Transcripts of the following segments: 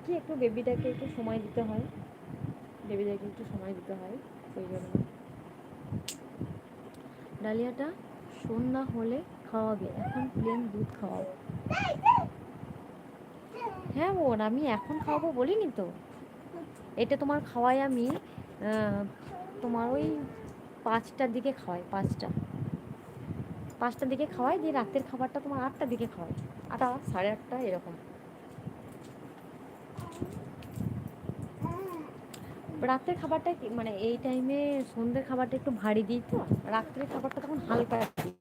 কি একটু বেবিটাকে একটু সময় দিতে হয়, বেবিটাকে একটু সময় দিতে হয়, সেই জন্য। ডালিয়াটা সন্ধ্যা হলে খাওয়াবে, এখন প্লেন দুধ খাওয়াও। হ্যাঁ বোন, আমি এখন খাওয়াবো বলিনি তো। এটা তোমার খাওয়াই আমি তোমার ওই 5টার দিকে খাওয়াই, 5টার দিকে খাওয়াই, দিয়ে রাতের খাবারটা তোমার 8টার দিকে খাওয়াই, 8টা 8:30 এরকম। রাতের খাবারটা মানে এই টাইমে সন্ধ্যের খাবারটা একটু ভারী দিই তো, রাত্রের খাবারটা তখন হালকা দিই,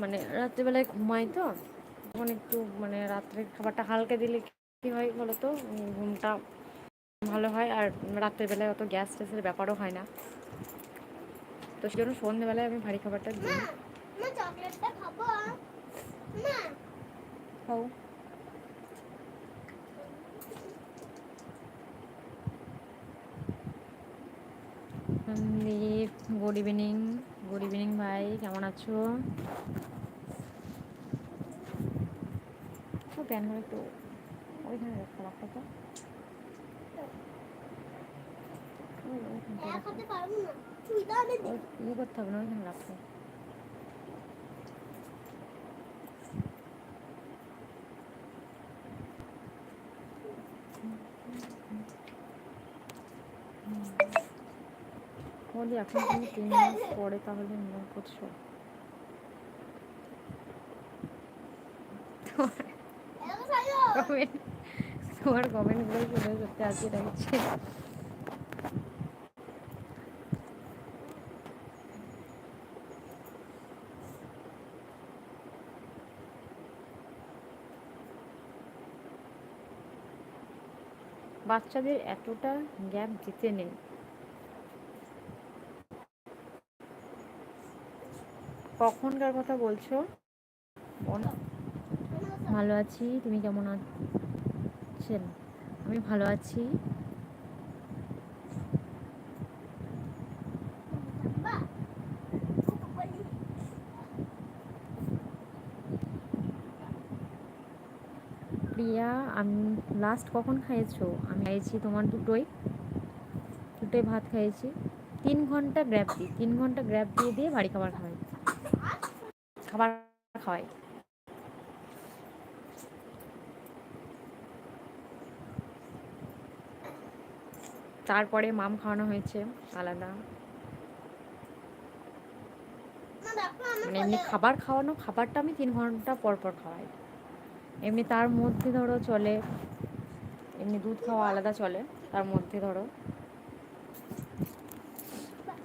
মানে রাত্রিবেলায় ঘুমাই তো, তখন একটু মানে রাত্রের খাবারটা হালকা দিলে কী হয় বলো তো, ঘুমটা ভালো হয়, আর রাত্রের বেলায় অত গ্যাস ট্যাসের ব্যাপারও হয় না, তো সেই জন্য সন্ধ্যেবেলায় আমি ভারী খাবারটা দিই। চকলেটটা খাবো খাও। দীপ, গুড ইভিনিং। গুড ইভিনিং ভাই, কেমন আছো? প্যানগুলো একটু ওইখানে রাখতে রাখতে তো, ইয়ে করতে হবে না, ওইখানে রাখতে। বলি এখন তুমি 3 মাস পরে তাহলে মনে করছো? তোমার কমেন্টগুলো শুনে সত্যি হাসি লাগছে। বাচ্চাদের এতটা গ্যাপ দিতে নেই। কখনকার কথা বলছো? ভালো আছি, তুমি কেমন আছেন? আমি ভালো আছি। প্রিয়া, আমি লাস্ট কখন খাইয়েছো? আমি খাইয়েছি তোমার দুটোই ভাত খাইয়েছি। 3 ঘন্টা গ্র্যাপ দিই, 3 ঘন্টা গ্র্যাপ দিয়ে দিয়ে বাড়ি খাবার খাওয়াই, খাবার খাওয়াই। তারপরে মাম খাওয়ানো হয়েছে আলাদা, মানে এমনি খাবার খাওয়ানো, খাবারটা আমি 3 ঘন্টা পর পর খাওয়াই। এমনি তার মধ্যে ধরো চলে, এমনি দুধ খাওয়া আলাদা চলে, তার মধ্যে ধরো।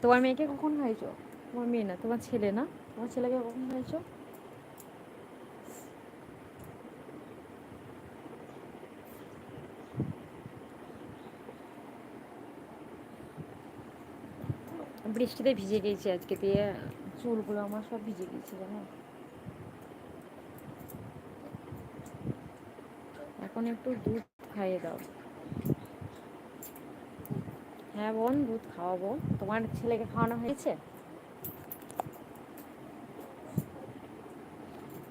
তোমার মেয়েকে কখন খাইছো? তোমার মেয়ে না, তোমার ছেলে না, তোমার ছেলেকে কখন খাইছো? বৃষ্টিতে ভিজে গিয়েছি আজকে, দিয়ে চুলগুলো আমার সব ভিজে গিয়েছে জানো। এখন একটু দুধ খাইয়ে দাও। হ্যাঁ বোন, দুধ খাওয়াবো। তোমার ছেলেকে খাওয়ানো হয়েছে?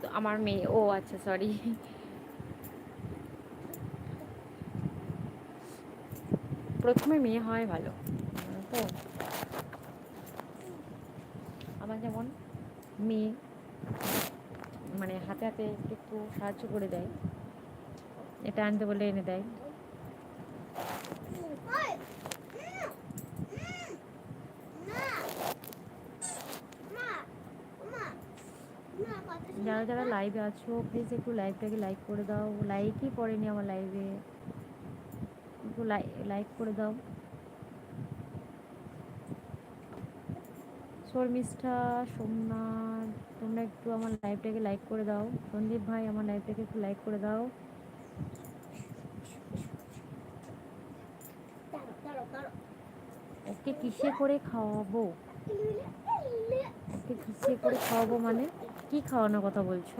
তো আমার মেয়ে, ও আচ্ছা সরি। প্রথমে মেয়ে হয় ভালো, তো আমার যেমন মেয়ে মানে হাতে হাতে একটু একটু সাহায্য করে দেয়, এটা আনতে বলে এনে দেয়। যারা যারা লাইভে আছো প্লিজ একটু লাইভটাকে লাইক করে দাও, লাইকই পড়েনি আমার লাইভে, একটু লাইক করে দাও। শর্মিষ্ঠা, সোমনাথ, তোমরা একটু আমার লাইভটাকে লাইক করে দাও। সন্দীপ ভাই, আমার লাইভটাকে একটু লাইক করে দাও। ওকে কিসে করে খাওয়াবো? ওকে কিসে করে খাওয়াবো মানে কি খাওয়ানোর কথা বলছো?